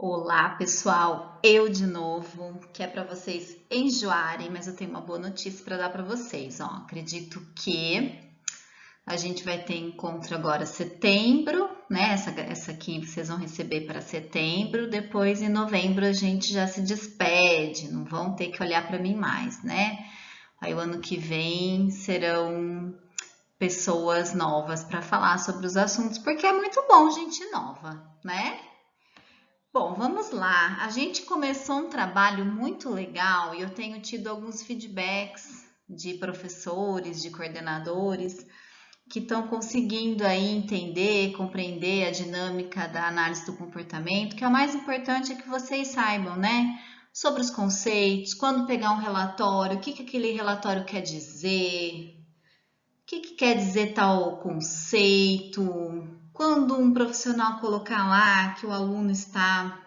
Olá, pessoal. Eu de novo, que é para vocês enjoarem, mas eu tenho uma boa notícia para dar para vocês. Ó, acredito que a gente vai ter encontro agora setembro, né? Essa aqui vocês vão receber para setembro. Depois, em novembro, a gente já se despede. Não vão ter que olhar para mim mais, né? Aí, o ano que vem serão pessoas novas para falar sobre os assuntos, porque é muito bom gente nova, né? Bom, vamos lá. A gente começou um trabalho muito legal e eu tenho tido alguns feedbacks de professores, de coordenadores que estão conseguindo aí entender, compreender a dinâmica da análise do comportamento, que é o mais importante é que vocês saibam, né? Sobre os conceitos, quando pegar um relatório, o que que aquele relatório quer dizer, o que que quer dizer tal conceito, quando um profissional colocar lá que o aluno está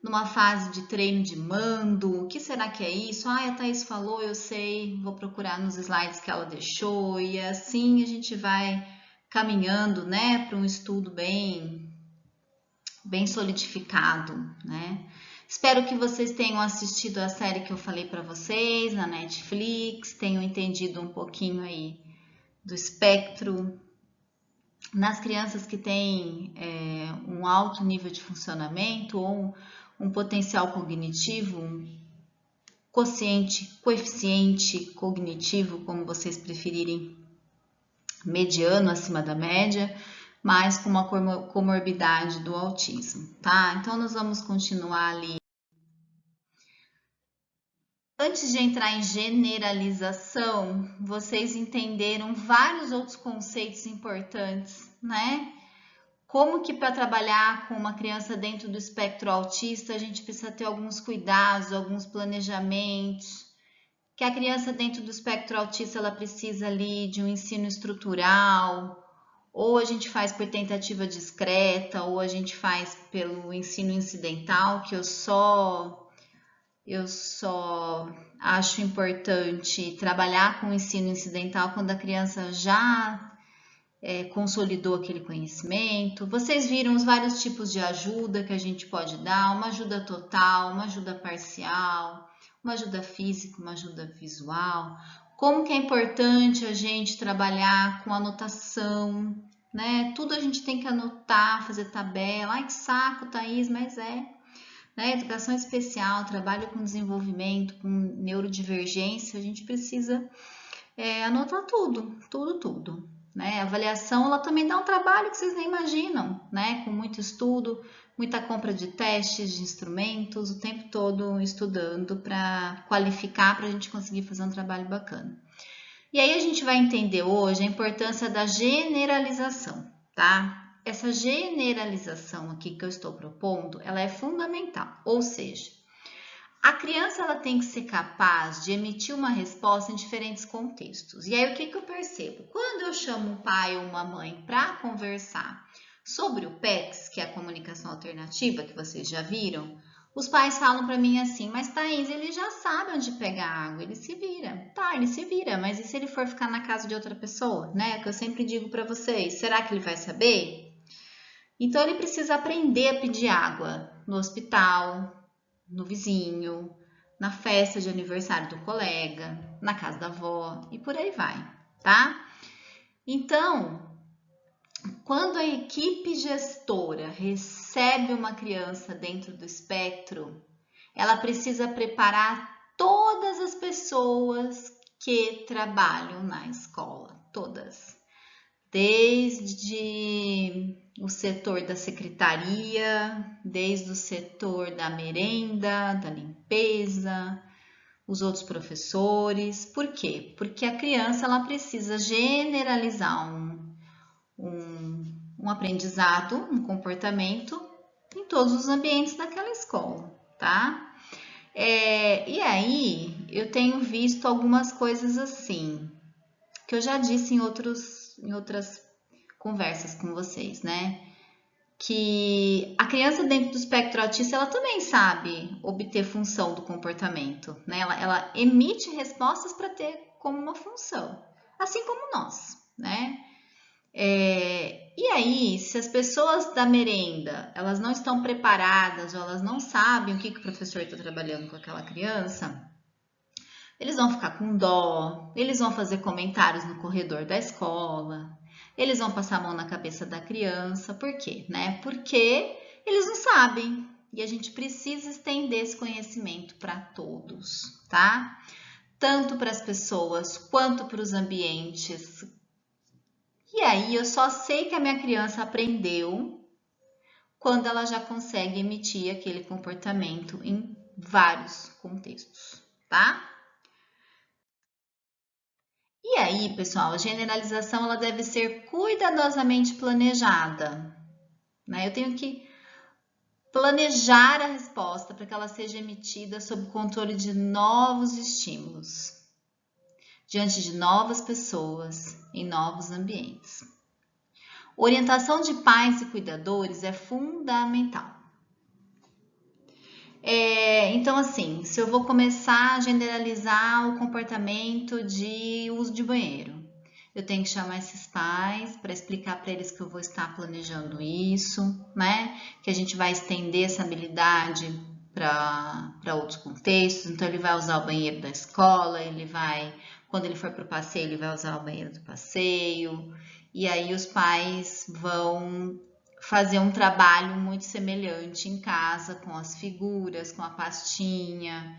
numa fase de treino de mando, o que será que é isso? Ah, a Thaís falou, eu sei, vou procurar nos slides que ela deixou, e assim a gente vai caminhando, né, para um estudo bem solidificado, né? Espero que vocês tenham assistido a série que eu falei para vocês na Netflix, tenham entendido um pouquinho aí do espectro nas crianças que têm um alto nível de funcionamento ou um potencial cognitivo, um coeficiente cognitivo, como vocês preferirem, mediano acima da média, mas com uma comorbidade do autismo, tá? Então nós vamos continuar ali. Antes de entrar em generalização, vocês entenderam vários outros conceitos importantes, né? Como que para trabalhar com uma criança dentro do espectro autista, a gente precisa ter alguns cuidados, alguns planejamentos, que a criança dentro do espectro autista ela precisa ali de um ensino estrutural, ou a gente faz por tentativa discreta, ou a gente faz pelo ensino incidental, que eu só acho importante trabalhar com o ensino incidental quando a criança já consolidou aquele conhecimento. Vocês viram os vários tipos de ajuda que a gente pode dar, uma ajuda total, uma ajuda parcial, uma ajuda física, uma ajuda visual. Como que é importante a gente trabalhar com anotação, né? Tudo a gente tem que anotar, fazer tabela. Ai, que saco, Thaís, mas né? Educação especial, trabalho com desenvolvimento, com neurodivergência, a gente precisa anotar tudo. Né? A avaliação ela também dá um trabalho que vocês nem imaginam, né? Com muito estudo, muita compra de testes, de instrumentos, o tempo todo estudando para qualificar, para a gente conseguir fazer um trabalho bacana. E aí a gente vai entender hoje a importância da generalização, tá? Essa generalização aqui que eu estou propondo, ela é fundamental, ou seja, a criança ela tem que ser capaz de emitir uma resposta em diferentes contextos. E aí o que eu percebo? Quando eu chamo um pai ou uma mãe para conversar sobre o PECS, que é a comunicação alternativa, que vocês já viram, os pais falam para mim assim, mas Thaís, ele já sabe onde pegar água, ele se vira. Tá, ele se vira, mas e se ele for ficar na casa de outra pessoa, né? Que eu sempre digo para vocês, será que ele vai saber? Então ele precisa aprender a pedir água no hospital, no vizinho, na festa de aniversário do colega, na casa da avó e por aí vai, tá? Então, quando a equipe gestora recebe uma criança dentro do espectro, ela precisa preparar todas as pessoas que trabalham na escola, todas. Desde o setor da secretaria, desde o setor da merenda, da limpeza, os outros professores. Por quê? Porque a criança ela precisa generalizar um aprendizado, um comportamento em todos os ambientes daquela escola, tá? E aí eu tenho visto algumas coisas assim, que eu já disse em outras conversas com vocês, né? Que a criança dentro do espectro autista, ela também sabe obter função do comportamento, né? Ela emite respostas para ter como uma função, assim como nós, né? E aí, se as pessoas da merenda, elas não estão preparadas ou elas não sabem o que o professor está trabalhando com aquela criança, eles vão ficar com dó, eles vão fazer comentários no corredor da escola, eles vão passar a mão na cabeça da criança. Por quê? Porque eles não sabem. E a gente precisa estender esse conhecimento para todos, tá? Tanto para as pessoas quanto para os ambientes. E aí eu só sei que a minha criança aprendeu quando ela já consegue emitir aquele comportamento em vários contextos, tá? E aí, pessoal, a generalização ela deve ser cuidadosamente planejada, né? Eu tenho que planejar a resposta para que ela seja emitida sob o controle de novos estímulos, diante de novas pessoas, em novos ambientes. Orientação de pais e cuidadores é fundamental. Então, assim, se eu vou começar a generalizar o comportamento de uso de banheiro, eu tenho que chamar esses pais para explicar para eles que eu vou estar planejando isso, né? Que a gente vai estender essa habilidade para outros contextos. Então, ele vai usar o banheiro da escola, quando ele for para o passeio, ele vai usar o banheiro do passeio. E aí os pais vão fazer um trabalho muito semelhante em casa, com as figuras, com a pastinha,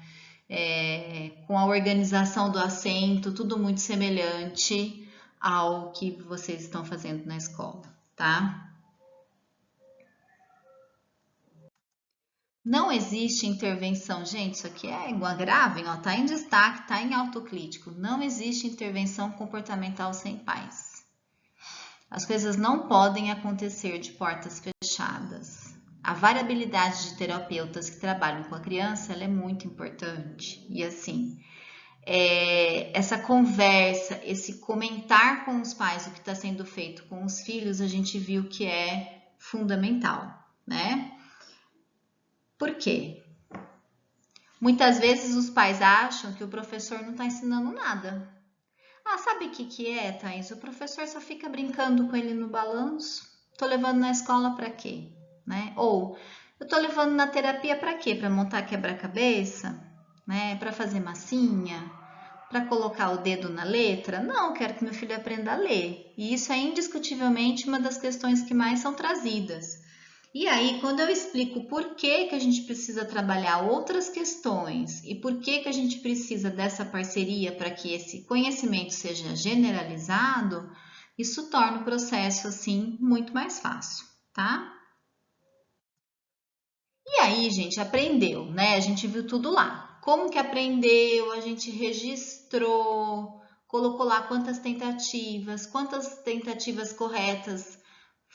com a organização do assento, tudo muito semelhante ao que vocês estão fazendo na escola, tá? Não existe intervenção, gente, isso aqui é igual, gravem, ó, tá em destaque, tá em autocrítico. Não existe intervenção comportamental sem pais. As coisas não podem acontecer de portas fechadas. A variabilidade de terapeutas que trabalham com a criança ela é muito importante. E assim, essa conversa, esse comentar com os pais o que está sendo feito com os filhos, a gente viu que é fundamental, né? Por quê? Muitas vezes os pais acham que o professor não está ensinando nada. Ah, sabe o que é, Thaís? O professor só fica brincando com ele no balanço. Tô levando na escola para quê? Né? Ou eu tô levando na terapia para quê? Para montar quebra-cabeça? Né? Para fazer massinha? Para colocar o dedo na letra? Não, quero que meu filho aprenda a ler. E isso é indiscutivelmente uma das questões que mais são trazidas. E aí, quando eu explico por que a gente precisa trabalhar outras questões e por que a gente precisa dessa parceria para que esse conhecimento seja generalizado, isso torna o processo assim muito mais fácil, tá? E aí, gente, aprendeu, né? A gente viu tudo lá. Como que aprendeu? A gente registrou, colocou lá quantas tentativas corretas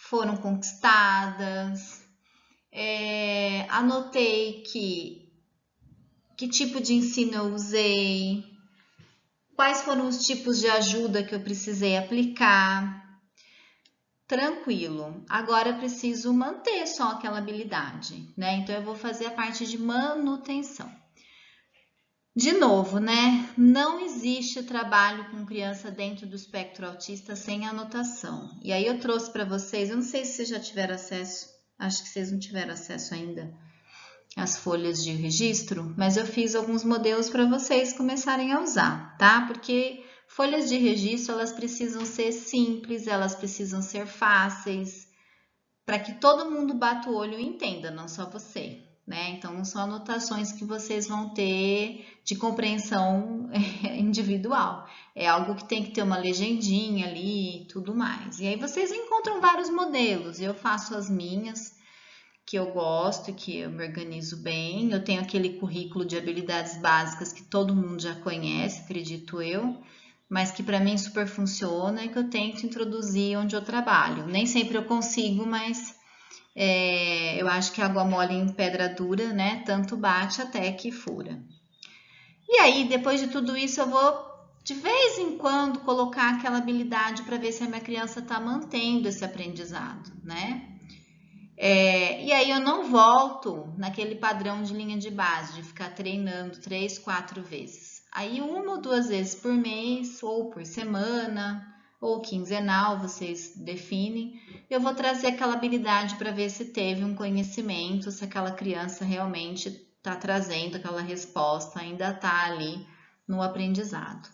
foram conquistadas. Anotei que tipo de ensino eu usei, quais foram os tipos de ajuda que eu precisei aplicar. Tranquilo. Agora eu preciso manter só aquela habilidade, né? Então eu vou fazer a parte de manutenção. De novo, né? Não existe trabalho com criança dentro do espectro autista sem anotação. E aí eu trouxe para vocês, eu não sei se vocês já tiveram acesso, acho que vocês não tiveram acesso ainda às folhas de registro, mas eu fiz alguns modelos para vocês começarem a usar, tá? Porque folhas de registro, elas precisam ser simples, elas precisam ser fáceis, para que todo mundo bata o olho e entenda, não só você, né? Então, não são anotações que vocês vão ter de compreensão individual. É algo que tem que ter uma legendinha ali e tudo mais. E aí vocês encontram vários modelos. Eu faço as minhas, que eu gosto, que eu me organizo bem. Eu tenho aquele currículo de habilidades básicas que todo mundo já conhece, acredito eu, mas que para mim super funciona e que eu tento introduzir onde eu trabalho. Nem sempre eu consigo, mas eu acho que água mole em pedra dura, né? Tanto bate até que fura. E aí, depois de tudo isso, eu vou de vez em quando colocar aquela habilidade para ver se a minha criança está mantendo esse aprendizado, né? E aí eu não volto naquele padrão de linha de base, de ficar treinando 3, 4 vezes. Aí 1 ou 2 vezes por mês ou por semana, ou quinzenal, vocês definem. Eu vou trazer aquela habilidade para ver se teve um conhecimento, se aquela criança realmente está trazendo aquela resposta, ainda está ali no aprendizado.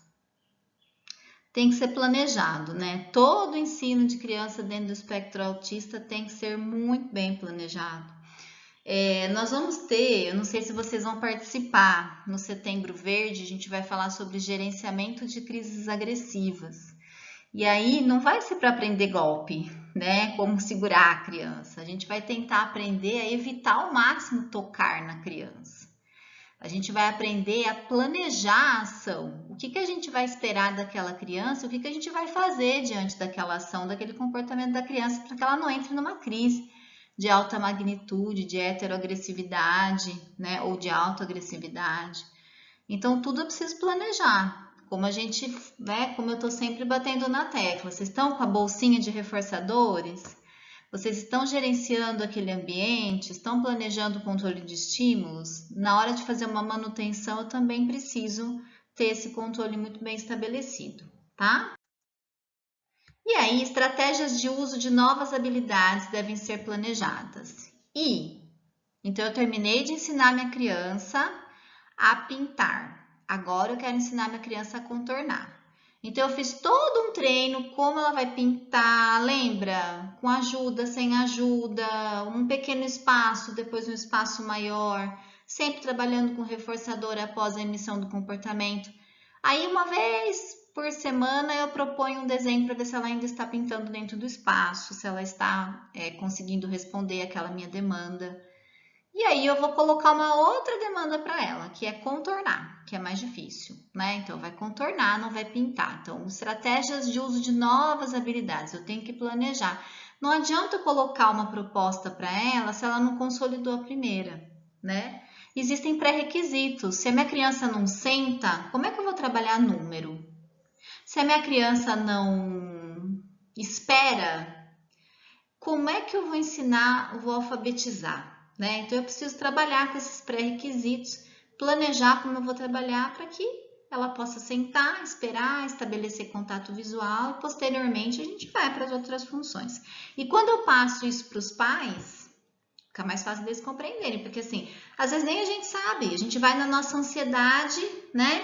Tem que ser planejado, né? Todo ensino de criança dentro do espectro autista tem que ser muito bem planejado. Nós vamos ter, eu não sei se vocês vão participar, no Setembro Verde, a gente vai falar sobre gerenciamento de crises agressivas. E aí não vai ser para aprender golpe, né? Como segurar a criança. A gente vai tentar aprender a evitar ao máximo tocar na criança. A gente vai aprender a planejar a ação. O que a gente vai esperar daquela criança, o que a gente vai fazer diante daquela ação, daquele comportamento da criança, para que ela não entre numa crise de alta magnitude, de heteroagressividade, né, ou de autoagressividade. Então, tudo eu preciso planejar. Como a gente, né, como eu estou sempre batendo na tecla. Vocês estão com a bolsinha de reforçadores? Vocês estão gerenciando aquele ambiente? Estão planejando o controle de estímulos? Na hora de fazer uma manutenção, eu também preciso ter esse controle muito bem estabelecido, tá? E aí, estratégias de uso de novas habilidades devem ser planejadas. Então, eu terminei de ensinar minha criança a pintar. Agora eu quero ensinar minha criança a contornar. Então, eu fiz todo um treino, como ela vai pintar, lembra? Com ajuda, sem ajuda, um pequeno espaço, depois um espaço maior, sempre trabalhando com reforçador após a emissão do comportamento. Aí, uma vez por semana, eu proponho um desenho para ver se ela ainda está pintando dentro do espaço, se ela está conseguindo responder aquela minha demanda. E aí eu vou colocar uma outra demanda para ela, que é contornar, que é mais difícil, né? Então vai contornar, não vai pintar. Então, estratégias de uso de novas habilidades, eu tenho que planejar. Não adianta eu colocar uma proposta para ela se ela não consolidou a primeira, né? Existem pré-requisitos. Se a minha criança não senta, como é que eu vou trabalhar número? Se a minha criança não espera, como é que eu vou ensinar, vou alfabetizar? Né? Então, eu preciso trabalhar com esses pré-requisitos, planejar como eu vou trabalhar para que ela possa sentar, esperar, estabelecer contato visual e, posteriormente, a gente vai para as outras funções. E quando eu passo isso para os pais, fica mais fácil deles compreenderem, porque assim, às vezes nem a gente sabe, a gente vai na nossa ansiedade, né,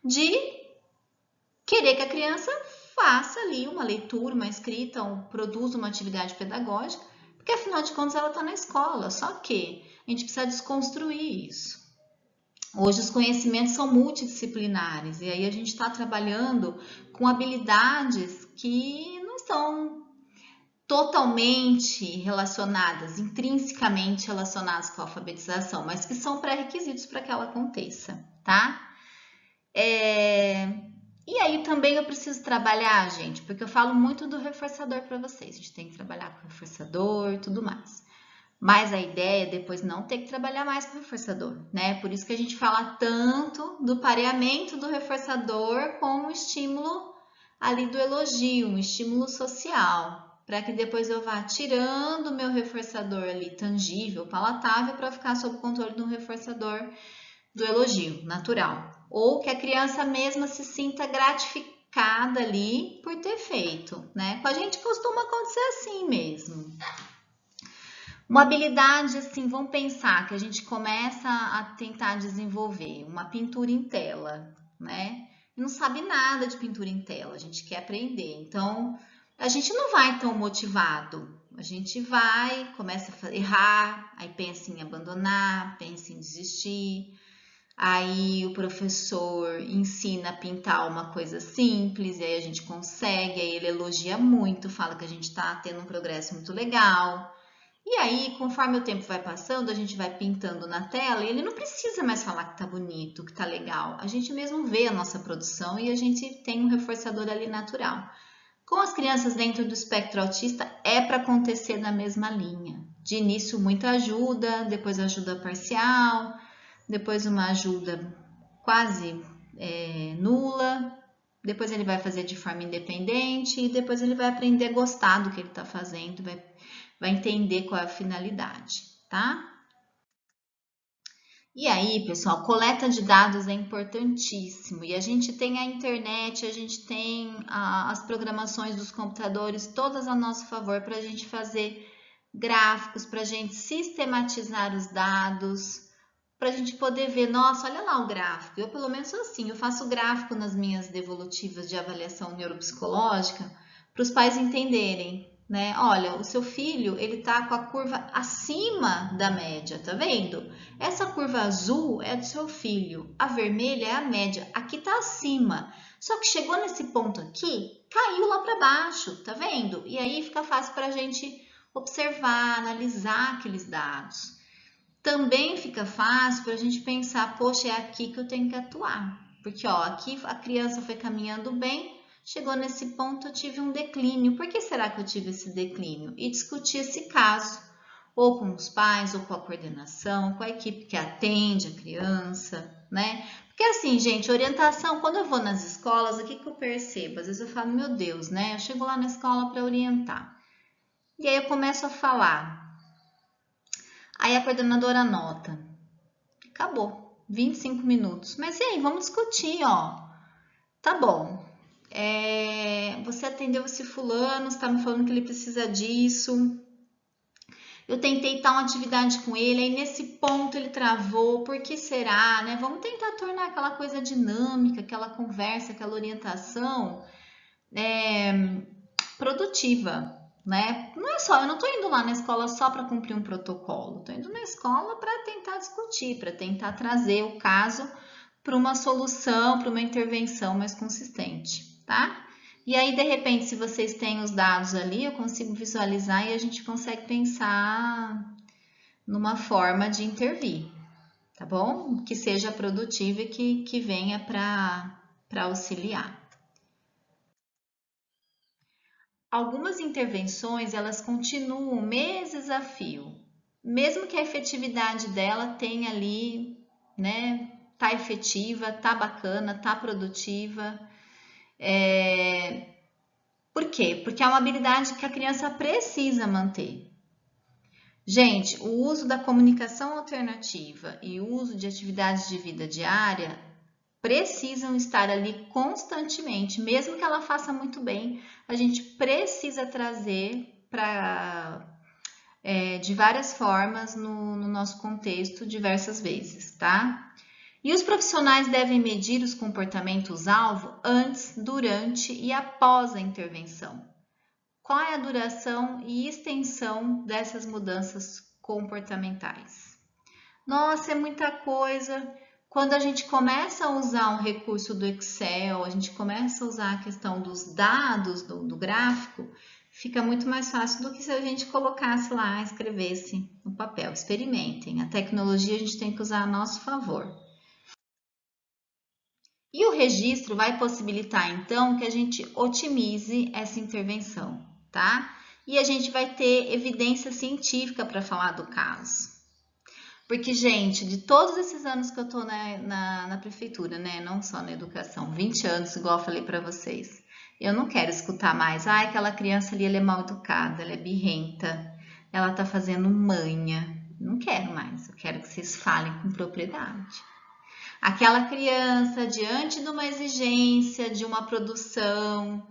de querer que a criança faça ali uma leitura, uma escrita, produza uma atividade pedagógica, porque afinal de contas ela está na escola, só que a gente precisa desconstruir isso. Hoje os conhecimentos são multidisciplinares e aí a gente está trabalhando com habilidades que não estão totalmente relacionadas, intrinsecamente relacionadas com a alfabetização, mas que são pré-requisitos para que ela aconteça, tá? E aí também eu preciso trabalhar, gente, porque eu falo muito do reforçador para vocês. A gente tem que trabalhar com reforçador e tudo mais. Mas a ideia é depois não ter que trabalhar mais com reforçador, né? Por isso que a gente fala tanto do pareamento do reforçador com o estímulo ali do elogio, um estímulo social, para que depois eu vá tirando o meu reforçador ali tangível, palatável, para ficar sob o controle de um reforçador do elogio natural. Ou que a criança mesma se sinta gratificada ali por ter feito, né? Com a gente costuma acontecer assim mesmo. Uma habilidade, assim, vamos pensar que a gente começa a tentar desenvolver uma pintura em tela, né? Não sabe nada de pintura em tela, a gente quer aprender. Então, a gente não vai tão motivado. A gente vai, começa a errar, aí pensa em abandonar, pensa em desistir. Aí o professor ensina a pintar uma coisa simples, e aí a gente consegue, aí ele elogia muito, fala que a gente está tendo um progresso muito legal. E aí, conforme o tempo vai passando, a gente vai pintando na tela e ele não precisa mais falar que tá bonito, que tá legal. A gente mesmo vê a nossa produção e a gente tem um reforçador ali natural. Com as crianças dentro do espectro autista, é para acontecer na mesma linha. De início, muita ajuda, depois ajuda parcial, depois uma ajuda quase nula, depois ele vai fazer de forma independente e depois ele vai aprender a gostar do que ele está fazendo, vai entender qual é a finalidade, tá? E aí, pessoal, coleta de dados é importantíssimo. E a gente tem a internet, a gente tem as programações dos computadores todas a nosso favor para a gente fazer gráficos, para a gente sistematizar os dados, para a gente poder ver, nossa, olha lá o gráfico. Eu, pelo menos, sou assim, eu faço gráfico nas minhas devolutivas de avaliação neuropsicológica para os pais entenderem, né? Olha, o seu filho, ele tá com a curva acima da média, tá vendo? Essa curva azul é do seu filho, a vermelha é a média, aqui tá acima. Só que chegou nesse ponto aqui, caiu lá para baixo, tá vendo? E aí fica fácil para a gente observar, analisar aqueles dados. Também fica fácil para a gente pensar, poxa, é aqui que eu tenho que atuar. Porque, ó, aqui a criança foi caminhando bem, chegou nesse ponto, eu tive um declínio. Por que será que eu tive esse declínio? E discutir esse caso, ou com os pais, ou com a coordenação, com a equipe que atende a criança, né? Porque assim, gente, orientação, quando eu vou nas escolas, o que eu percebo? Às vezes eu falo, meu Deus, né? Eu chego lá na escola para orientar. E aí eu começo a falar. Aí a coordenadora anota. Acabou. 25 minutos. Mas e aí, vamos discutir, ó. Tá bom. Você atendeu esse fulano, está me falando que ele precisa disso. Eu tentei tal atividade com ele, aí nesse ponto ele travou. Por que será, né? Vamos tentar tornar aquela coisa dinâmica, aquela conversa, aquela orientação produtiva, né? Não é só, eu não estou indo lá na escola só para cumprir um protocolo, estou indo na escola para tentar discutir, para tentar trazer o caso para uma solução, para uma intervenção mais consistente, tá? E aí, de repente, se vocês têm os dados ali, eu consigo visualizar e a gente consegue pensar numa forma de intervir, tá bom? Que seja produtiva e que venha para auxiliar. Algumas intervenções, elas continuam meses a fio, mesmo que a efetividade dela tenha ali, né, tá efetiva, tá bacana, tá produtiva. Por quê? Porque é uma habilidade que a criança precisa manter. Gente, o uso da comunicação alternativa e o uso de atividades de vida diária precisam estar ali constantemente, mesmo que ela faça muito bem, a gente precisa trazer de várias formas no nosso contexto diversas vezes, tá? E os profissionais devem medir os comportamentos-alvo antes, durante e após a intervenção. Qual é a duração e extensão dessas mudanças comportamentais? Nossa, é muita coisa. Quando a gente começa a usar um recurso do Excel, a gente começa a usar a questão dos dados do gráfico, fica muito mais fácil do que se a gente colocasse lá, escrevesse no papel. Experimentem. A tecnologia a gente tem que usar a nosso favor. E o registro vai possibilitar, então, que a gente otimize essa intervenção, tá? E a gente vai ter evidência científica para falar do caso. Porque, gente, de todos esses anos que eu tô na prefeitura, né? Não só na educação, 20 anos, igual eu falei para vocês. Eu não quero escutar mais. Ah, aquela criança ali, ela é mal educada, ela é birrenta, ela tá fazendo manha. Não quero mais. Eu quero que vocês falem com propriedade. Aquela criança, diante de uma exigência, de uma produção,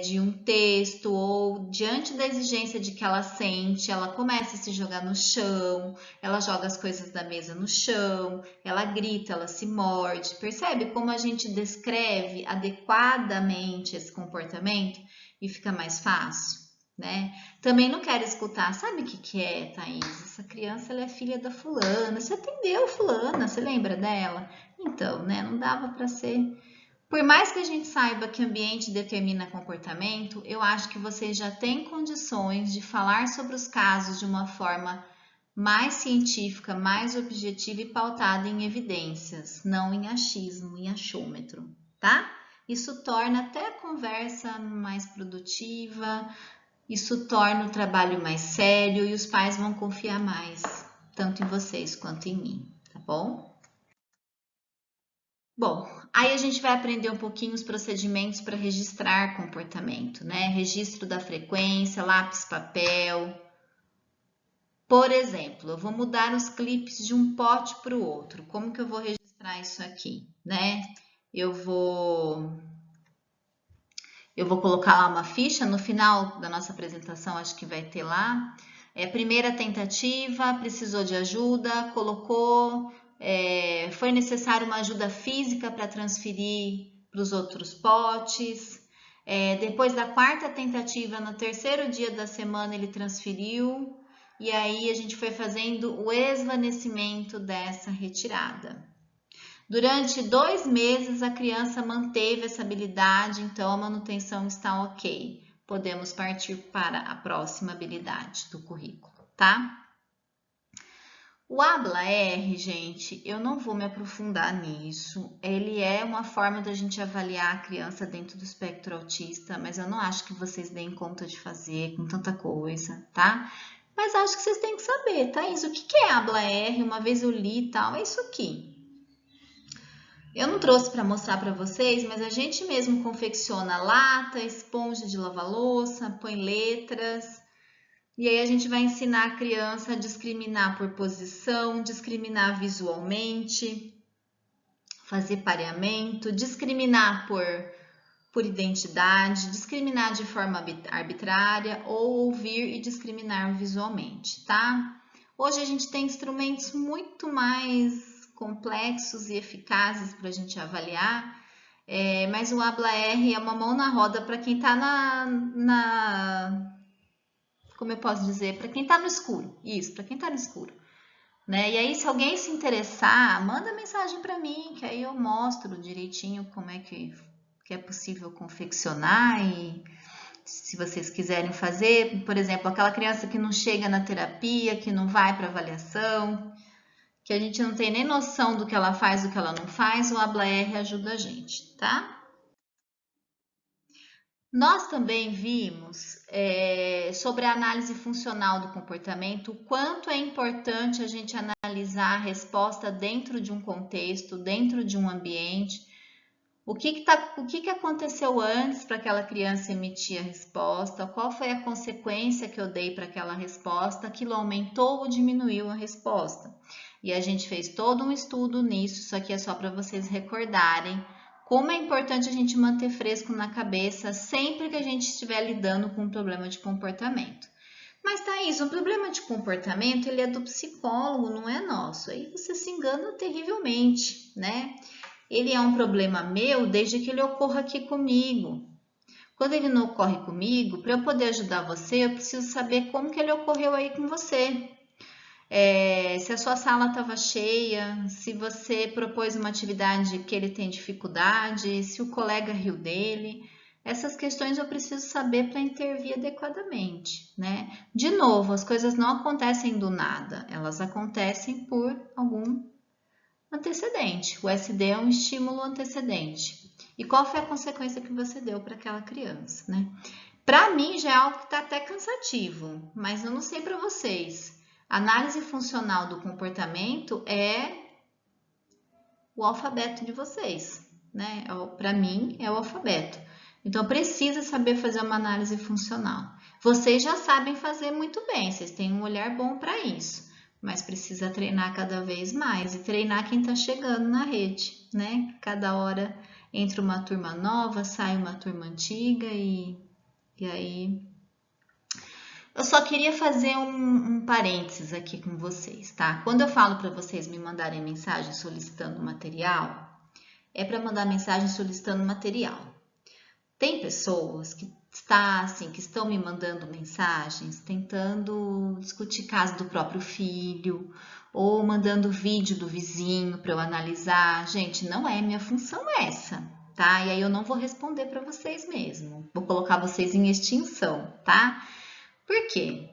de um texto, ou diante da exigência de que ela sente, ela começa a se jogar no chão, ela joga as coisas da mesa no chão, ela grita, ela se morde. Percebe como a gente descreve adequadamente esse comportamento e fica mais fácil? Né? Também não quero escutar, sabe o que é, Thaís? Essa criança, ela é filha da fulana, você atendeu fulana, você lembra dela? Então, né, não dava para ser. Por mais que a gente saiba que ambiente determina comportamento, eu acho que vocês já têm condições de falar sobre os casos de uma forma mais científica, mais objetiva e pautada em evidências, não em achismo, em achômetro, tá? Isso torna até a conversa mais produtiva, isso torna o trabalho mais sério e os pais vão confiar mais, tanto em vocês quanto em mim, tá bom? Bom, aí a gente vai aprender um pouquinho os procedimentos para registrar comportamento, né? Registro da frequência, lápis, papel. Por exemplo, eu vou mudar os clipes de um pote para o outro. Como que eu vou registrar isso aqui, né? Eu vou colocar lá uma ficha no final da nossa apresentação, acho que vai ter lá. Primeira tentativa, precisou de ajuda, colocou, foi necessário uma ajuda física para transferir para os outros potes. Depois da quarta tentativa, no terceiro dia da semana, ele transferiu. E aí a gente foi fazendo o esvanecimento dessa retirada. Durante 2 meses, a criança manteve essa habilidade, então a manutenção está ok. Podemos partir para a próxima habilidade do currículo, tá? O Habla-R, gente, eu não vou me aprofundar nisso. Ele é uma forma da gente avaliar a criança dentro do espectro autista, mas eu não acho que vocês deem conta de fazer com tanta coisa, tá? Mas acho que vocês têm que saber, Thaís, o que é Habla-R? Uma vez eu li e tal, é isso aqui. Eu não trouxe para mostrar para vocês, mas a gente mesmo confecciona lata, esponja de lavar louça, põe letras. E aí a gente vai ensinar a criança a discriminar por posição, discriminar visualmente, fazer pareamento, discriminar por identidade, discriminar de forma arbitrária ou ouvir e discriminar visualmente, tá? Hoje a gente tem instrumentos muito mais complexos e eficazes para a gente avaliar, mas o Habla-R é uma mão na roda para quem está como eu posso dizer, para quem está no escuro. Isso, para quem está no escuro. Né? E aí, se alguém se interessar, manda mensagem para mim, que aí eu mostro direitinho como é que é possível confeccionar e se vocês quiserem fazer, por exemplo, aquela criança que não chega na terapia, que não vai para avaliação, que a gente não tem nem noção do que ela faz, do que ela não faz, o Habla-R ajuda a gente, tá? Nós também vimos sobre a análise funcional do comportamento, o quanto é importante a gente analisar a resposta dentro de um contexto, dentro de um ambiente. O que aconteceu antes para aquela criança emitir a resposta? Qual foi a consequência que eu dei para aquela resposta? Aquilo aumentou ou diminuiu a resposta? E a gente fez todo um estudo nisso, isso aqui é só para vocês recordarem como é importante a gente manter fresco na cabeça sempre que a gente estiver lidando com um problema de comportamento. Mas, Thaís, o problema de comportamento ele é do psicólogo, não é nosso. Aí você se engana terrivelmente, né? Ele é um problema meu desde que ele ocorra aqui comigo. Quando ele não ocorre comigo, para eu poder ajudar você, eu preciso saber como que ele ocorreu aí com você. Se a sua sala estava cheia, se você propôs uma atividade que ele tem dificuldade, se o colega riu dele. Essas questões eu preciso saber para intervir adequadamente, né? De novo, as coisas não acontecem do nada, elas acontecem por algum antecedente. O SD é um estímulo antecedente. E qual foi a consequência que você deu para aquela criança, né? Para mim já é algo que está até cansativo, mas eu não sei para vocês. Análise funcional do comportamento é o alfabeto de vocês, né? Para mim é o alfabeto. Então precisa saber fazer uma análise funcional. Vocês já sabem fazer muito bem, vocês têm um olhar bom para isso, mas precisa treinar cada vez mais e treinar quem está chegando na rede, né? Cada hora entra uma turma nova, sai uma turma antiga e aí eu só queria fazer um parênteses aqui com vocês, tá? Quando eu falo para vocês me mandarem mensagem solicitando material, é para mandar mensagem solicitando material. Tem pessoas que estão me mandando mensagens tentando discutir caso do próprio filho ou mandando vídeo do vizinho para eu analisar. Gente, não é minha função essa, tá? E aí eu não vou responder para vocês mesmo. Vou colocar vocês em extinção, tá? Por quê?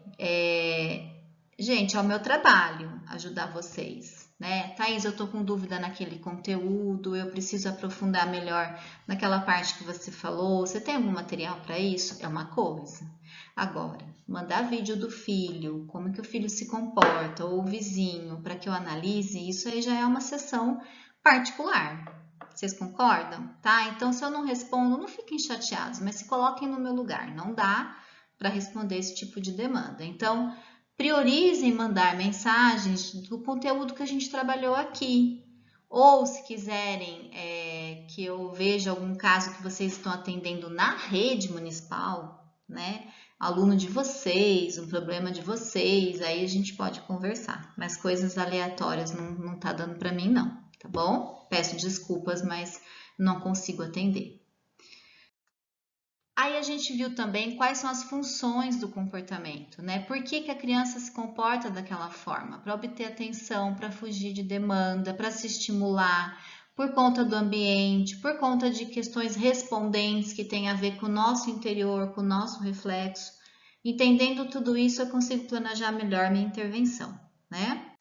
Gente, é o meu trabalho ajudar vocês, né? Thaís, eu tô com dúvida naquele conteúdo, eu preciso aprofundar melhor naquela parte que você falou. Você tem algum material para isso? É uma coisa. Agora, mandar vídeo do filho, como que o filho se comporta, ou o vizinho, para que eu analise, isso aí já é uma sessão particular. Vocês concordam? Tá? Então, se eu não respondo, não fiquem chateados, mas se coloquem no meu lugar. Não dá para responder esse tipo de demanda. Então, Priorize em mandar mensagens do conteúdo que a gente trabalhou aqui. Ou se quiserem que eu veja algum caso que vocês estão atendendo na rede municipal, né? Aluno de vocês, um problema de vocês, aí a gente pode conversar. Mas coisas aleatórias não tá dando para mim não, tá bom? Peço desculpas, mas não consigo atender. Aí a gente viu também quais são as funções do comportamento, né? Por que a criança se comporta daquela forma? Para obter atenção, para fugir de demanda, para se estimular, por conta do ambiente, por conta de questões respondentes que têm a ver com o nosso interior, com o nosso reflexo. Entendendo tudo isso, eu consigo planejar melhor minha intervenção, né?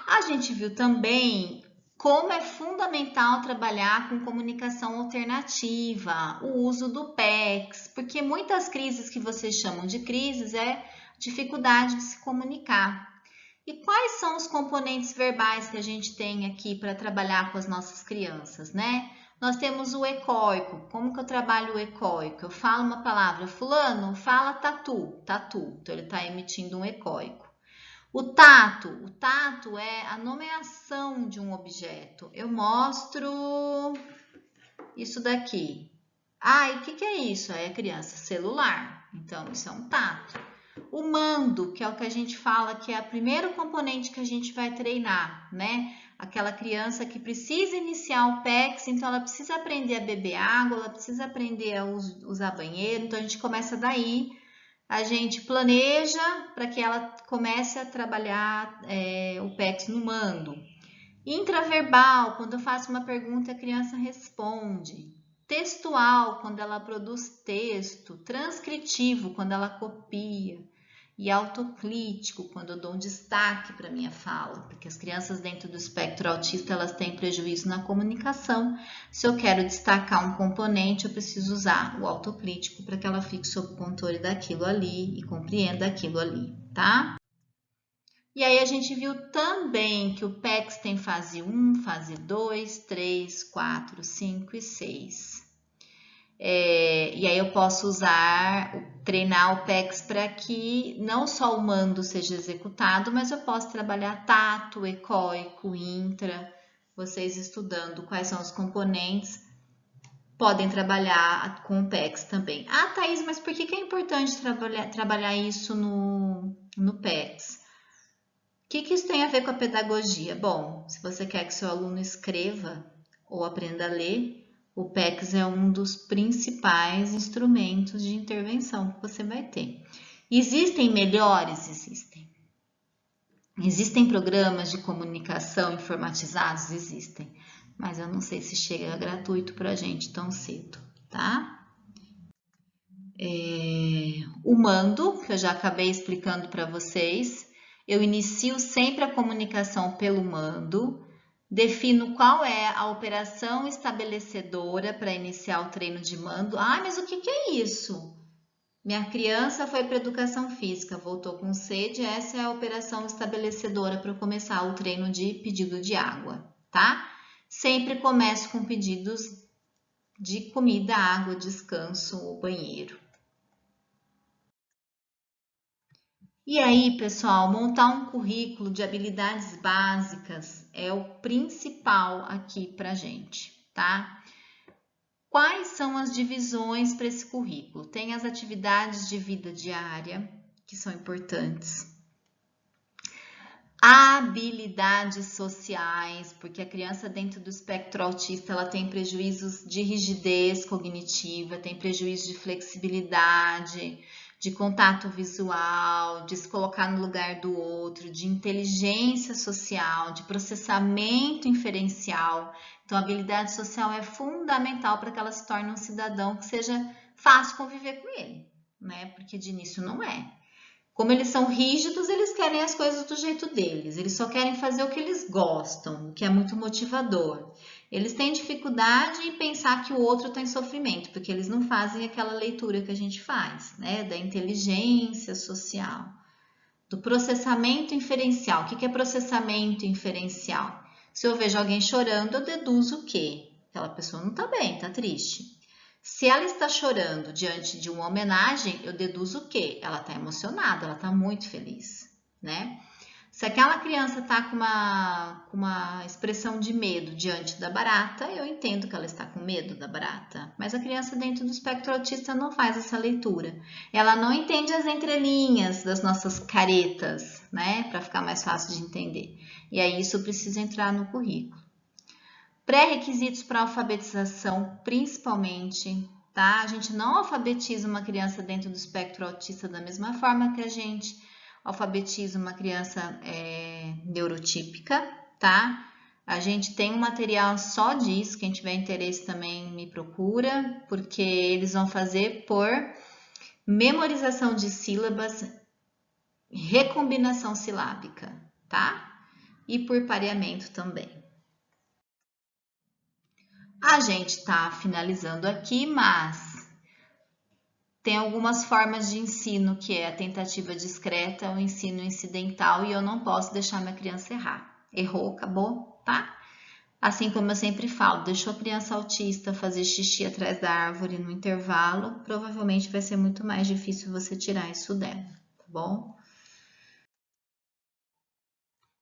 A gente viu também como é fundamental trabalhar com comunicação alternativa, o uso do PECS, porque muitas crises que vocês chamam de crises é dificuldade de se comunicar. E quais são os componentes verbais que a gente tem aqui para trabalhar com as nossas crianças, né? Nós temos o ecoico. Como que eu trabalho o ecoico? Eu falo uma palavra, fulano, fala tatu, tatu. Então ele está emitindo um ecoico. O tato é a nomeação de um objeto. Eu mostro isso daqui. Ah, e o que é isso? Aí a criança, celular. Então, isso é um tato. O mando, que é o que a gente fala que é o primeiro componente que a gente vai treinar, né? Aquela criança que precisa iniciar o PECS, então ela precisa aprender a beber água, ela precisa aprender a usar banheiro, então a gente começa daí. A gente planeja para que ela comece a trabalhar o PECS no mando. Intraverbal, quando eu faço uma pergunta, a criança responde. Textual, quando ela produz texto. Transcritivo, quando ela copia. E autocrítico, quando eu dou um destaque para a minha fala, porque as crianças dentro do espectro autista, elas têm prejuízo na comunicação. Se eu quero destacar um componente, eu preciso usar o autocrítico para que ela fique sob controle daquilo ali e compreenda aquilo ali, tá? E aí a gente viu também que o PECS tem fase 1, fase 2, 3, 4, 5 e 6. E aí eu posso treinar o PECS para que não só o mando seja executado, mas eu posso trabalhar tato, ecoico, intra, vocês estudando quais são os componentes, podem trabalhar com o PECS também. Ah, Thaís, mas por que é importante trabalhar isso no PECS? O que isso tem a ver com a pedagogia? Bom, se você quer que seu aluno escreva ou aprenda a ler, o PECS é um dos principais instrumentos de intervenção que você vai ter. Existem melhores? Existem. Existem programas de comunicação informatizados? Existem. Mas eu não sei se chega gratuito para a gente tão cedo, tá? O mando, que eu já acabei explicando para vocês. Eu inicio sempre a comunicação pelo mando. Defino qual é a operação estabelecedora para iniciar o treino de mando. Ah, mas o que é isso? Minha criança foi para educação física, voltou com sede. Essa é a operação estabelecedora para começar o treino de pedido de água, tá? Sempre começo com pedidos de comida, água, descanso ou banheiro. E aí, pessoal, montar um currículo de habilidades básicas é o principal aqui pra gente, tá? Quais são as divisões para esse currículo? Tem as atividades de vida diária, que são importantes. Habilidades sociais, porque a criança dentro do espectro autista, ela tem prejuízos de rigidez cognitiva, tem prejuízo de flexibilidade, de contato visual, de se colocar no lugar do outro, de inteligência social, de processamento inferencial. Então, a habilidade social é fundamental para que ela se torne um cidadão que seja fácil conviver com ele, né? Porque de início não é. Como eles são rígidos, eles querem as coisas do jeito deles. Eles só querem fazer o que eles gostam, o que é muito motivador. Eles têm dificuldade em pensar que o outro está em sofrimento, porque eles não fazem aquela leitura que a gente faz, né? Da inteligência social, do processamento inferencial. O que é processamento inferencial? Se eu vejo alguém chorando, eu deduzo o quê? Aquela pessoa não está bem, está triste. Se ela está chorando diante de uma homenagem, eu deduzo o quê? Ela está emocionada, ela está muito feliz, né? Se aquela criança está com uma expressão de medo diante da barata, eu entendo que ela está com medo da barata. Mas a criança dentro do espectro autista não faz essa leitura. Ela não entende as entrelinhas das nossas caretas, né? Para ficar mais fácil de entender. E aí isso precisa entrar no currículo. Pré-requisitos para alfabetização, principalmente, tá? A gente não alfabetiza uma criança dentro do espectro autista da mesma forma que a gente alfabetiza uma criança neurotípica, tá? A gente tem um material só disso, quem tiver interesse também me procura, porque eles vão fazer por memorização de sílabas, recombinação silábica, tá? E por pareamento também. A gente está finalizando aqui, mas tem algumas formas de ensino, que é a tentativa discreta, o ensino incidental, e eu não posso deixar minha criança errar. Errou, acabou, tá? Assim como eu sempre falo, deixou a criança autista fazer xixi atrás da árvore no intervalo, provavelmente vai ser muito mais difícil você tirar isso dela, tá bom?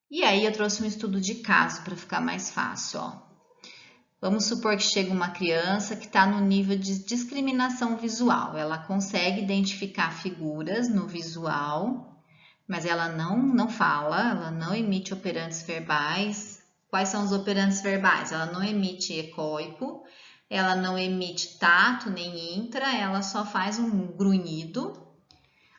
E aí eu trouxe um estudo de caso para ficar mais fácil, ó. Vamos supor que chega uma criança que está no nível de discriminação visual. Ela consegue identificar figuras no visual, mas ela não fala, ela não emite operantes verbais. Quais são os operantes verbais? Ela não emite ecoico, ela não emite tato nem intra, ela só faz um grunhido.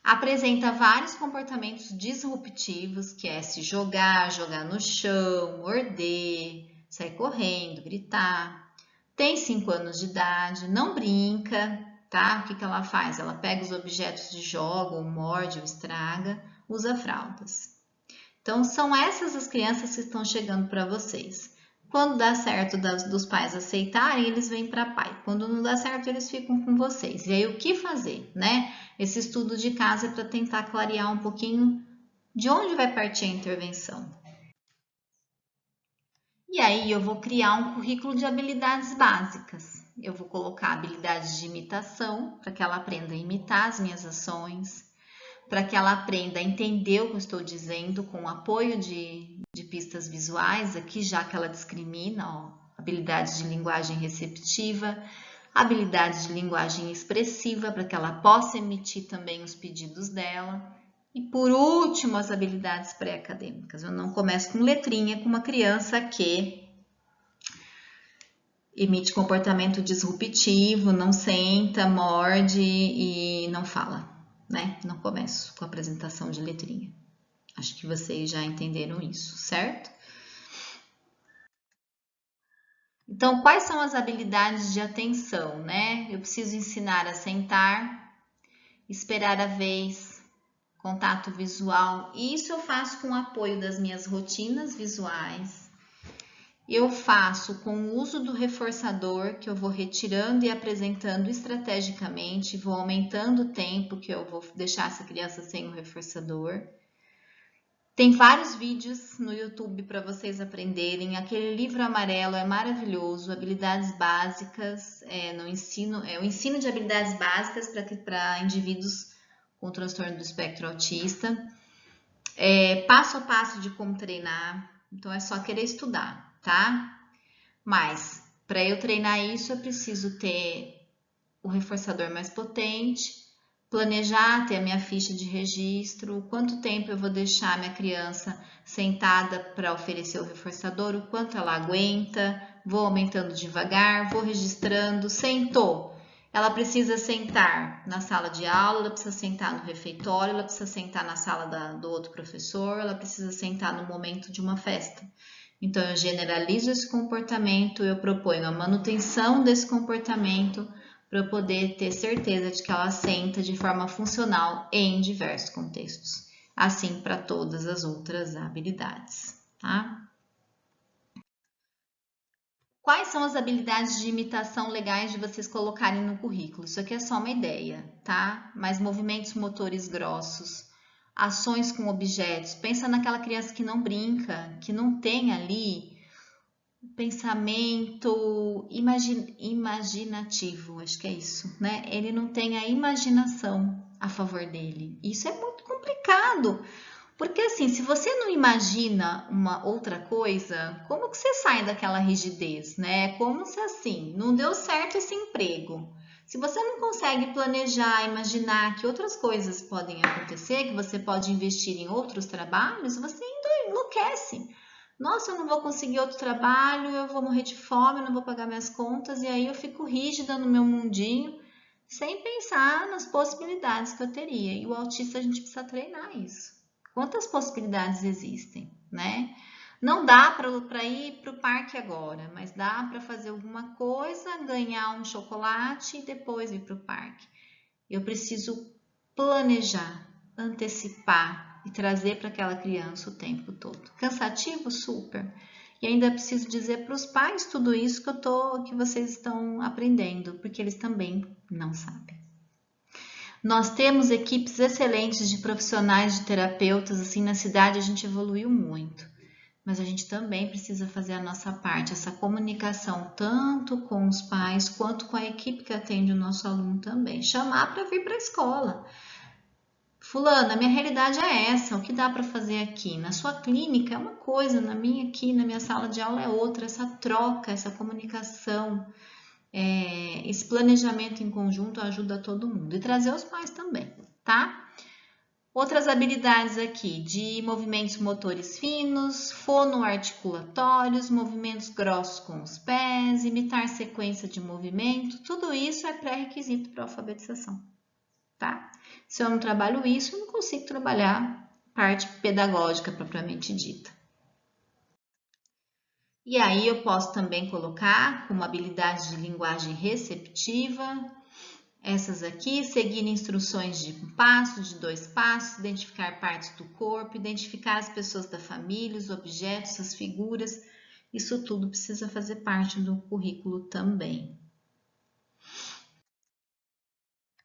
Apresenta vários comportamentos disruptivos, que é se jogar, jogar no chão, morder, sair correndo, gritar. Tem 5 anos de idade, não brinca, tá? O que ela faz? Ela pega os objetos de jogo, ou morde ou estraga, usa fraldas. Então, são essas as crianças que estão chegando para vocês. Quando dá certo dos pais aceitarem, eles vêm para pai. Quando não dá certo, eles ficam com vocês. E aí, o que fazer, né? Esse estudo de caso é para tentar clarear um pouquinho de onde vai partir a intervenção. E aí, eu vou criar um currículo de habilidades básicas. Eu vou colocar habilidades de imitação, para que ela aprenda a imitar as minhas ações, para que ela aprenda a entender o que eu estou dizendo com o apoio de pistas visuais, aqui já que ela discrimina, ó, habilidades de linguagem receptiva, habilidades de linguagem expressiva, para que ela possa emitir também os pedidos dela. E por último, as habilidades pré-acadêmicas. Eu não começo com letrinha com uma criança que emite comportamento disruptivo, não senta, morde e não fala, né? Não começo com a apresentação de letrinha. Acho que vocês já entenderam isso, certo? Então, quais são as habilidades de atenção, né? Eu preciso ensinar a sentar, esperar a vez, contato visual. E isso eu faço com o apoio das minhas rotinas visuais. Eu faço com o uso do reforçador, que eu vou retirando e apresentando estrategicamente, vou aumentando o tempo que eu vou deixar essa criança sem o reforçador. Tem vários vídeos no YouTube para vocês aprenderem. Aquele livro amarelo é maravilhoso, habilidades básicas no ensino, o ensino de habilidades básicas para indivíduos com transtorno do espectro autista. Passo a passo de como treinar, então é só querer estudar, tá? Mas para eu treinar isso, eu preciso ter o reforçador mais potente, planejar, ter a minha ficha de registro, quanto tempo eu vou deixar a minha criança sentada para oferecer o reforçador, o quanto ela aguenta, vou aumentando devagar, vou registrando, sentou. Ela precisa sentar na sala de aula, ela precisa sentar no refeitório, ela precisa sentar na sala do outro professor, ela precisa sentar no momento de uma festa. Então, eu generalizo esse comportamento, eu proponho a manutenção desse comportamento para eu poder ter certeza de que ela senta de forma funcional em diversos contextos. Assim para todas as outras habilidades, tá? Quais são as habilidades de imitação legais de vocês colocarem no currículo? Isso aqui é só uma ideia, tá? Mas movimentos motores grossos, ações com objetos. Pensa naquela criança que não brinca, que não tem ali pensamento imaginativo, acho que é isso, né? Ele não tem a imaginação a favor dele. Isso é muito complicado, porque assim, se você não imagina uma outra coisa, como que você sai daquela rigidez, né? Como se assim, não deu certo esse emprego. Se você não consegue planejar, imaginar que outras coisas podem acontecer, que você pode investir em outros trabalhos, você ainda enlouquece. Nossa, eu não vou conseguir outro trabalho, eu vou morrer de fome, eu não vou pagar minhas contas, e aí eu fico rígida no meu mundinho, sem pensar nas possibilidades que eu teria. E o autista a gente precisa treinar isso. Quantas possibilidades existem, né? Não dá para ir para o parque agora, mas dá para fazer alguma coisa, ganhar um chocolate e depois ir para o parque. Eu preciso planejar, antecipar e trazer para aquela criança o tempo todo. Cansativo? Super. E ainda preciso dizer para os pais tudo isso que vocês estão aprendendo, porque eles também não sabem. Nós temos equipes excelentes de profissionais, de terapeutas, assim, na cidade a gente evoluiu muito. Mas a gente também precisa fazer a nossa parte, essa comunicação tanto com os pais quanto com a equipe que atende o nosso aluno também. Chamar para vir para a escola. Fulana, minha realidade é essa, o que dá para fazer aqui? Na sua clínica é uma coisa, na minha aqui, na minha sala de aula é outra. Essa troca, essa comunicação, esse planejamento em conjunto ajuda todo mundo. E trazer os pais também, tá? Outras habilidades aqui, de movimentos motores finos, fonoarticulatórios, movimentos grossos com os pés, imitar sequência de movimento, tudo isso é pré-requisito para a alfabetização, tá? Se eu não trabalho isso, eu não consigo trabalhar parte pedagógica propriamente dita. E aí eu posso também colocar como habilidade de linguagem receptiva, essas aqui, seguir instruções de um passo, de 2 passos, identificar partes do corpo, identificar as pessoas da família, os objetos, as figuras. Isso tudo precisa fazer parte do currículo também.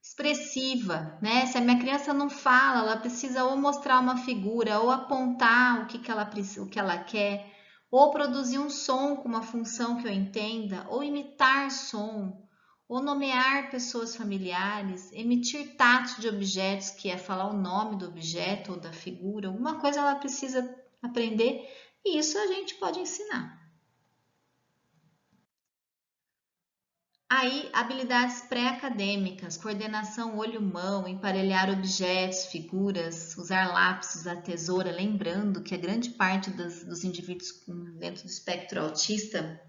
Expressiva, né? Se a minha criança não fala, ela precisa ou mostrar uma figura, ou apontar o que ela quer, ou produzir um som com uma função que eu entenda, ou imitar som, ou nomear pessoas familiares, emitir tato de objetos, que é falar o nome do objeto ou da figura, alguma coisa ela precisa aprender, e isso a gente pode ensinar. Aí, habilidades pré-acadêmicas, coordenação olho-mão, emparelhar objetos, figuras, usar lápis, usar tesoura, lembrando que a grande parte dos indivíduos dentro do espectro autista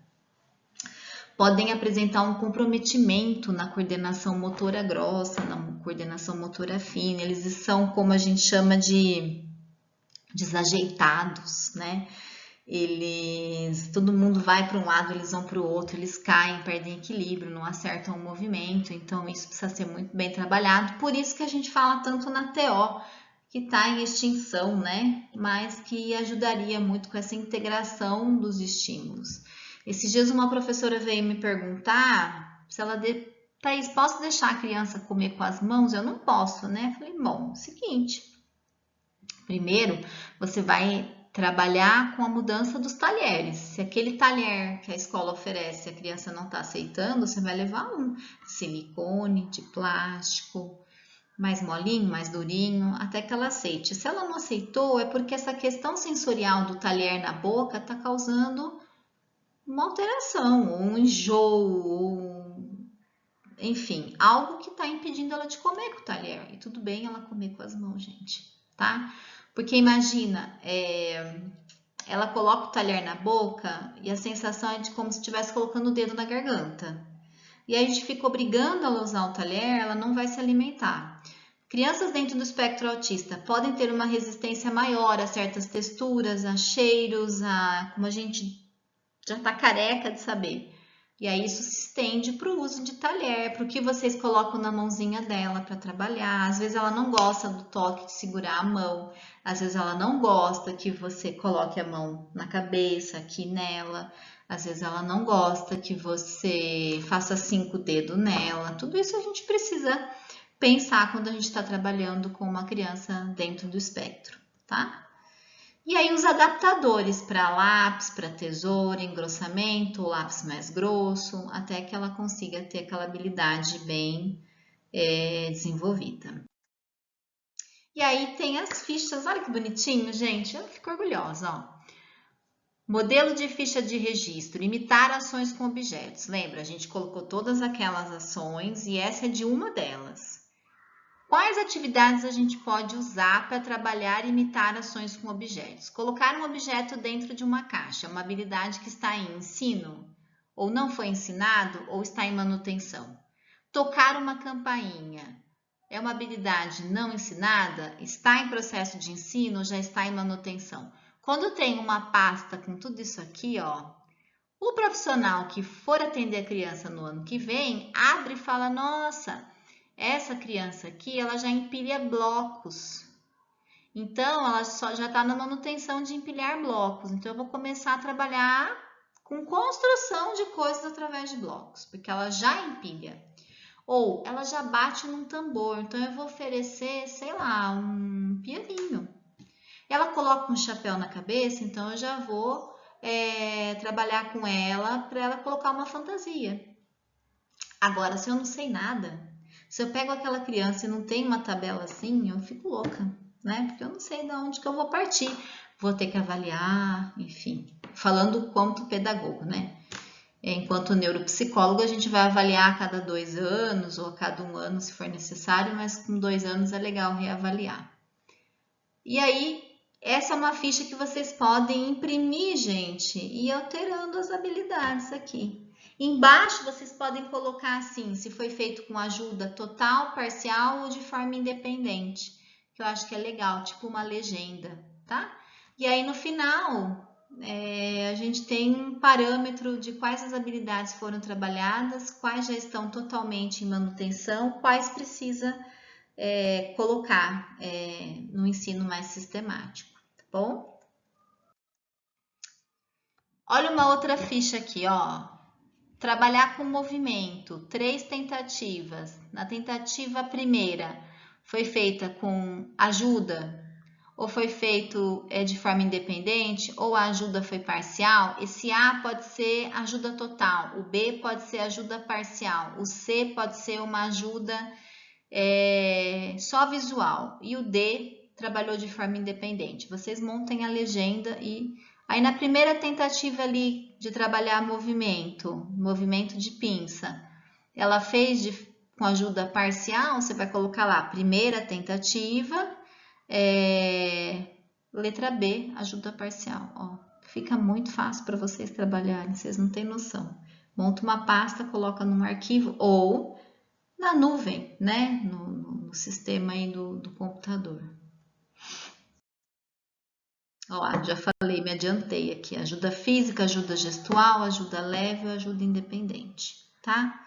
podem apresentar um comprometimento na coordenação motora grossa, na coordenação motora fina, eles são como a gente chama de desajeitados, né? Todo mundo vai para um lado, eles vão para o outro, eles caem, perdem equilíbrio, não acertam o movimento, então isso precisa ser muito bem trabalhado. Por isso que a gente fala tanto na TO, que está em extinção, né? Mas que ajudaria muito com essa integração dos estímulos. Esses dias uma professora veio me perguntar se ela Thaís, posso deixar a criança comer com as mãos? Eu não posso, né? Falei, bom, seguinte, primeiro você vai trabalhar com a mudança dos talheres. Se aquele talher que a escola oferece a criança não está aceitando, você vai levar um silicone, de plástico, mais molinho, mais durinho, até que ela aceite. Se ela não aceitou, é porque essa questão sensorial do talher na boca está causando uma alteração, ou um enjoo, ou enfim, algo que está impedindo ela de comer com o talher. E tudo bem ela comer com as mãos, gente, tá? Porque imagina, ela coloca o talher na boca e a sensação é de como se estivesse colocando o dedo na garganta. E aí a gente fica obrigando ela a usar o talher, ela não vai se alimentar. Crianças dentro do espectro autista podem ter uma resistência maior a certas texturas, a cheiros, como a gente já está careca de saber. E aí isso se estende para o uso de talher, para o que vocês colocam na mãozinha dela para trabalhar. Às vezes ela não gosta do toque de segurar a mão, às vezes ela não gosta que você coloque a mão na cabeça, aqui nela, às vezes ela não gosta que você faça 5 dedos nela. Tudo isso a gente precisa pensar quando a gente está trabalhando com uma criança dentro do espectro, tá? E E aí os adaptadores para lápis, para tesoura, engrossamento, o lápis mais grosso, até que ela consiga ter aquela habilidade bem desenvolvida. E aí tem as fichas, olha que bonitinho, gente, eu fico orgulhosa, ó. Modelo de ficha de registro, imitar ações com objetos. Lembra, a gente colocou todas aquelas ações e essa é de uma delas. Quais atividades a gente pode usar para trabalhar e imitar ações com objetos? Colocar um objeto dentro de uma caixa, uma habilidade que está em ensino, ou não foi ensinado, ou está em manutenção. Tocar uma campainha, é uma habilidade não ensinada, está em processo de ensino ou já está em manutenção. Quando tem uma pasta com tudo isso aqui, ó, o profissional que for atender a criança no ano que vem, abre e fala, nossa, essa criança aqui, ela já empilha blocos. Então, ela já está na manutenção de empilhar blocos. Então, eu vou começar a trabalhar com construção de coisas através de blocos, porque ela já empilha. Ou ela já bate num tambor, então eu vou oferecer, sei lá, um pianinho. Ela coloca um chapéu na cabeça, então eu já vou trabalhar com ela para ela colocar uma fantasia. Agora, se eu não sei nada, se eu pego aquela criança e não tem uma tabela assim, eu fico louca, né? Porque eu não sei de onde que eu vou partir. Vou ter que avaliar, enfim. Falando quanto pedagogo, né? Enquanto neuropsicólogo, a gente vai avaliar a cada 2 anos ou a cada 1 ano, se for necessário, mas com 2 anos é legal reavaliar. E aí, essa é uma ficha que vocês podem imprimir, gente, e ir alterando as habilidades aqui. Embaixo, vocês podem colocar assim, se foi feito com ajuda total, parcial ou de forma independente, que eu acho que é legal, tipo uma legenda, tá? E aí, no final, a gente tem um parâmetro de quais as habilidades foram trabalhadas, quais já estão totalmente em manutenção, quais precisa colocar no ensino mais sistemático, tá bom? Olha uma outra ficha aqui, ó. Trabalhar com movimento, 3 tentativas. Na tentativa primeira, foi feita com ajuda ou foi feito de forma independente, ou a ajuda foi parcial, esse A pode ser ajuda total, o B pode ser ajuda parcial, o C pode ser uma ajuda só visual, e o D trabalhou de forma independente. Vocês montem a legenda e aí na primeira tentativa ali de trabalhar movimento de pinça, ela fez com ajuda parcial, você vai colocar lá, primeira tentativa, letra B, ajuda parcial. Ó, fica muito fácil para vocês trabalharem, vocês não têm noção. Monta uma pasta, coloca num arquivo ou na nuvem, né? No sistema aí do computador. Ó, já falei, me adiantei aqui. Ajuda física, ajuda gestual, ajuda leve, ajuda independente, tá?